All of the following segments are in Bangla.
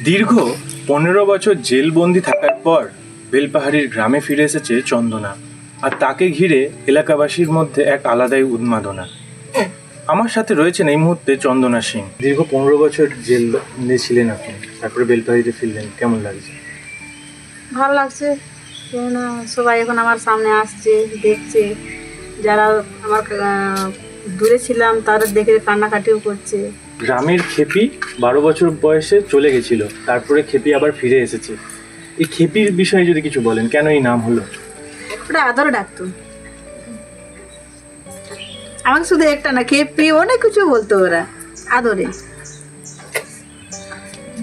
দীর্ঘ 15 বছর জেলবন্দি থাকার পর বেলপাহাড়ির গ্রামে ফিরে এসেছে চন্দনা, আর তাকে ঘিরে এলাকাবাসীর মধ্যে এক আলাদাই উন্মাদনা। আমার সাথে রয়েছেন এই মুহূর্তে চন্দনা সিং। দীর্ঘ 15 বছর জেলে ছিলেন আপনি, তারপরে বেলপাহাড়িতে ফিরলেন, কেমন লাগছে? ভালো লাগছে, কেন সবাই এখন আমার সামনে আসছে, দেখছে। যারা আমার দূরে ছিলাম তারা দেখে কান্নাকাটিও করছে। গ্রামের খেপি 12 বছর বয়সে চলে গেছিল, তারপরে খেপি আবার ফিরে এসেছে। এই খেপির বিষয়ে যদি কিছু বলেন, কেন এই নাম হলো? ওটা আদরে ডাকতো আমাকে, শুধু একটা না, খেপি অনেক কিছু বলতো ওরা আদরে।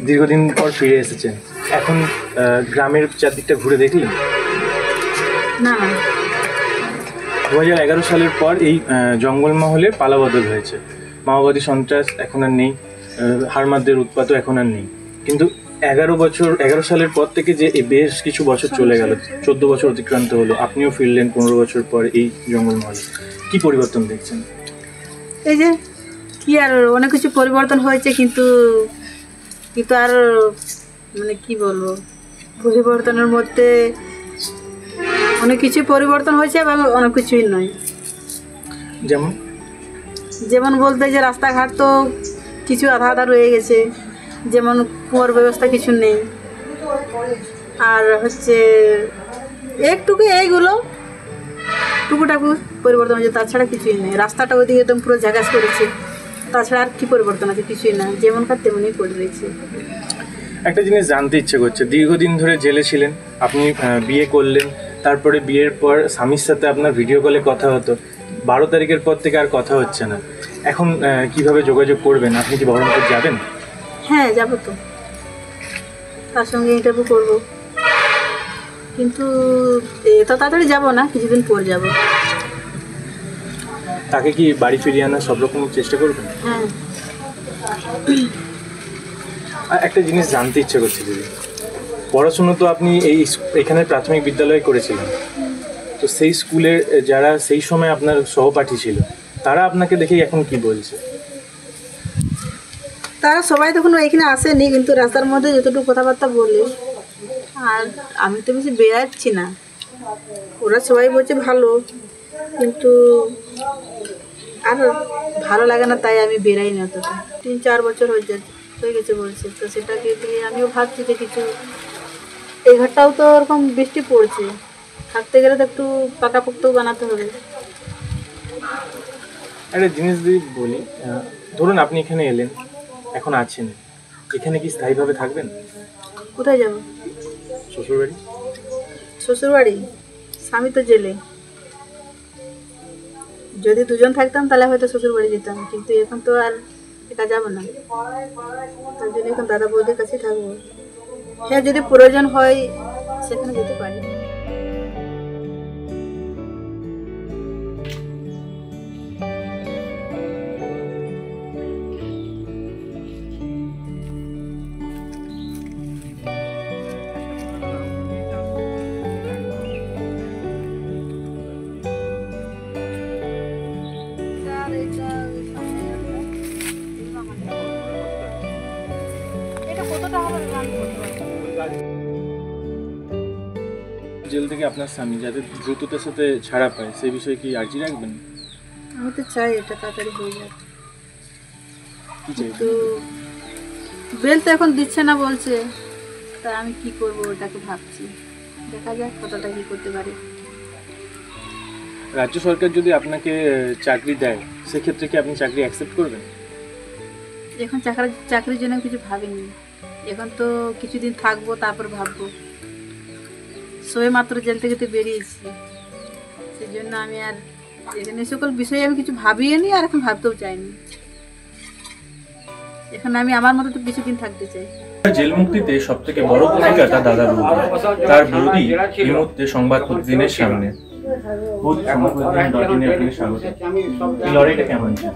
দীর্ঘদিন পর ফিরে এসেছেন, এখন গ্রামের চারদিকটা ঘুরে দেখলেন? না, 2011 সালের পর এই জঙ্গলমহলে পালাবদল হয়েছে। মাওবাদী সন্ত্রাস এখন আর নেই, হারমাদদের উৎপাতও এখন আর নেই। কিন্তু 11 সালের পর থেকে যে বেশ কিছু বছর চলে গেল, 14 বছর অতিক্রান্ত হলো, আপনিও ফিরলেন 15 বছর পর এই জঙ্গলমহলে। কি পরিবর্তন দেখছেন? এই যে কি আর অনেক কিছু পরিবর্তন হয়েছে, কিন্তু আর মানে কি বলবো, পরিবর্তনের মধ্যে অনেক কিছু পরিবর্তন হয়েছে এবং অনেক কিছুই নয়। যেমন বলতে যে রাস্তাঘাট তো কিছু আধা আধা রয়ে গেছে, যেমন কুয়োর ব্যবস্থা কিছু নেই, আর হচ্ছে একটুকু এইগুলো টুকুটাকু পরিবর্তন হয়েছে, তাছাড়া কিছুই নেই। রাস্তাটা ওইদিকে একদম পুরো ঝাঁকাস করেছে, তাছাড়া আর কি পরিবর্তন আছে? কিছুই না, যেমনকার তেমনই পড়ে রয়েছে। একটা জিনিস জানতে ইচ্ছে করছে, দীর্ঘদিন ধরে জেলে ছিলেন, আপনি বিয়ে করলেন, তারপরে বিয়ের পর স্বামীর সাথে আপনার ভিডিও কলে কথা হতো, 12 তারিখের পর থেকে আর কথা হচ্ছে না। এখন কিভাবে যোগাযোগ করবেন? আপনি কি বহরমপুর যাবেন? হ্যাঁ, যাবো তো, তার সঙ্গে ইন্টারভিউ করবো, কিন্তু এত তাড়াতাড়ি যাবো না, কিছুদিন পর যাব। তাকে কি বাড়ি ফিরিয়ে আনার সব রকম চেষ্টা করবেন? হ্যাঁ। একটা জিনিস জানতে ইচ্ছে করছে দিদি, পড়াশুনো তো আপনি এখানে প্রাথমিক বিদ্যালয়ে করেছিলেন, তো সেই স্কুলের যারা সেই সময় আপনার সহপাঠী ছিল, তারা আপনাকে দেখে এখন কি বলছে? তারা সবাই তখন এখানে আসেনি, কিন্তু রাস্তার মধ্যে যতটুকু কথাবার্তা বলে, আর আমি তো বেশি বেরাচ্ছি না। ওরা সবাই বলছে ভালো, কিন্তু আর ভালো লাগে না, তাই আমি বেরাই না। অতটা 3-4 বছর হয়ে গেছে বলছে, তো সেটাকে দিয়ে আমিও ভাবছি যে কিছু, এই ঘরটাও তো ওরকম বৃষ্টি পড়ছে, থাকতে গেলে তো একটু পাকাপোক্তও বানাতে হবে। একটা জিনিস যদি বলি, ধরুন আপনি এখানে এলেন, এখন আছেন, এখানে কি স্থায়ীভাবে থাকবেন? কোথায় যাব? শ্বশুরবাড়ি। শ্বশুরবাড়ি? স্বামী তো জেলে, যদি দুজন থাকতাম তাহলে হয়তো শ্বশুরবাড়ি যেতাম, কিন্তু এখন তো আর একা যাব না, তার জন্য এখন দাদা বৌদির কাছেই থাকবো। হ্যাঁ, যদি প্রয়োজন হয় সেখানে যেতে পারি। জেল থেকে আপনার স্বামী যাতে দ্রুততার সাথে ছাড়া পায়, সেই বিষয়ে কি আর্জি রাখবেন? আমি তো চাই এটা তাড়াতাড়ি হয়ে যাক, কিন্তু বেল তো এখন দিচ্ছে না বলছে, তা আমি কি করব ওটাকে ভাবছি, দেখা যাক কতটা কি করতে পারি। রাজ্য সরকার যদি আপনাকে চাকরি দেয়, সেক্ষেত্রে কি আপনি চাকরি অ্যাকসেপ্ট করবেন? এখন চাকরির জন্য কিছু ভাবিনি, এখন তো কিছুদিন থাকবো, তারপর ভাববো। সবে মাত্র জেল থেকে তো বেরিয়েছি, সেই জন্য আমি আর এখানে সকল বিষয়ে আমি কিছু ভাবিয়ে নি, আর এখন ভাবতেও চাইনি। এখন আমি আমার মতো তো কিছুদিন থাকতে চাই। জেল মুক্তিতে সব থেকে বড় ভূমিকা তার দাদার বৌদি। তার বৌদি এই মুহূর্তে সংবাদ প্রতিদিনের সামনে। এই লড়াইটা কেমন ছিল?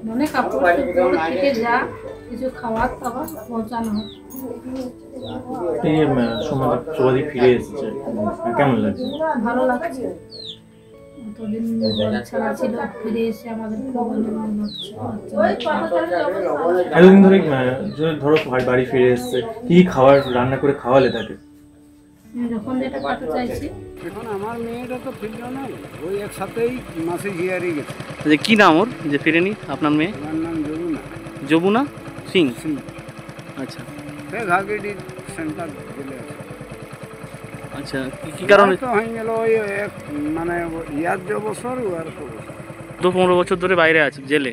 মানে কাপড় চোপড় থেকে যা কিছু খাবার দাবার পৌঁছানো হয়। এই যে সমাধি ফিরে এসেছে, কেমন লাগছে? ভালো লাগছে, এতদিন ছাড়া ছিল, ফিরে এসে আমাদের খুব ভালো লাগছে। এতদিন ধরে ধরো বাড়ি ফিরে এসেছে, কি খাবার রান্না করে খাওয়ালে তাকে? যখন যেটা খেতে চাইছি। এখন আমার মেয়েটা তো ফিরল না, ওই একসাথেই মাসে গিয়ারই গেছে। যে কি নাম ওর যে ফিরেনি আপনার মেয়ে? আমার নাম যমুনা যমুনা সিং। সিং। আচ্ছা সে ঘাগিডি সেন্টার জেলে আছে। আচ্ছা কি কারণে? তো হয়ে গেল ওই এক মানে ইয়ার যে বছর আর তো বছর 15 বছর ধরে বাইরে আছে জেলে,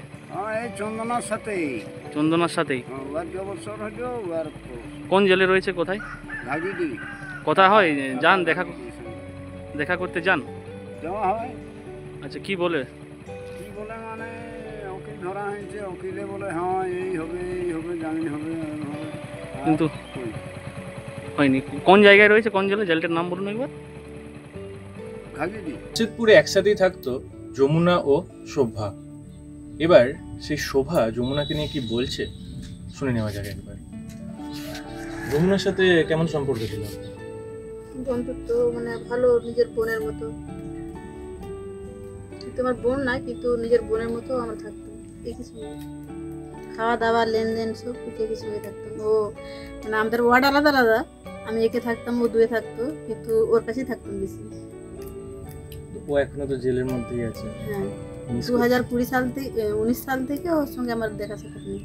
এই চন্দনার সাথেই। চন্দনার সাথেই। ওর যে বছর হলো আর তো কোন জেলে রয়েছে, কোথায় ঘাগিডি কথা হয়? যান দেখা করতে যান? যাওয়া হয়। আচ্ছা কি বলে? কি বলে মানে উকিল ধরা হয়েছে, উকিলে বলে হ্যাঁ এই হবে জামিন হবে আর কিন্তু কই। হয়নি। কোন জায়গায় রয়েছে, কোন জেলে? জেলটার নাম বলুন একবার। ঘাগিডি জামশেদপুরে একসাথেই থাকতো যমুনা ও শোভা। এবার সেই শোভা যমুনাকে নিয়ে কি বলছে শুনে নেওয়া যাক একবার। যমুনার সাথে কেমন সম্পর্ক ছিল? বন্ধুত্ব মানে ভালো, নিজের বোনের মতো। কিন্তু আমার বোন না, কিন্তু নিজের বোনের মতো আমরা থাকতাম একই সঙ্গে। খাওয়া দাওয়া লেনদেন সব কিছু একই সঙ্গে থাকতাম। ও মানে আমাদের ওয়ার্ড আলাদা আলাদা, আমি একে থাকতাম, ও দুয়ে থাকতো, কিন্তু ওর কাছেই থাকতাম বেশি। ও এখনো তো জেলের মধ্যেই আছে। হ্যাঁ, মিস 2020 সাল থেকে 19 সাল থেকে ওর সঙ্গে আমার দেখা সাক্ষাৎ নেই।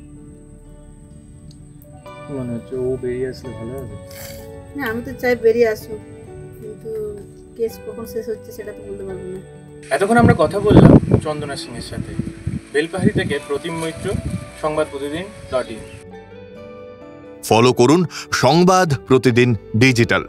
কি মনে হচ্ছে ও বেরিয়ে আসলে ভালো হবে? হ্যাঁ, আমি তো চাই বেরিয়ে আসুক, কিন্তু কেস কখন শেষ হচ্ছে সেটা তো বলতে পারবো না। এতক্ষণ আমরা কথা বললাম চন্দনা সিং এর সাথে। বেলপাহাড়ি থেকে প্রতিম মৈত্র, সংবাদ প্রতিদিন.in। ফলো করুন সংবাদ প্রতিদিন ডিজিটাল।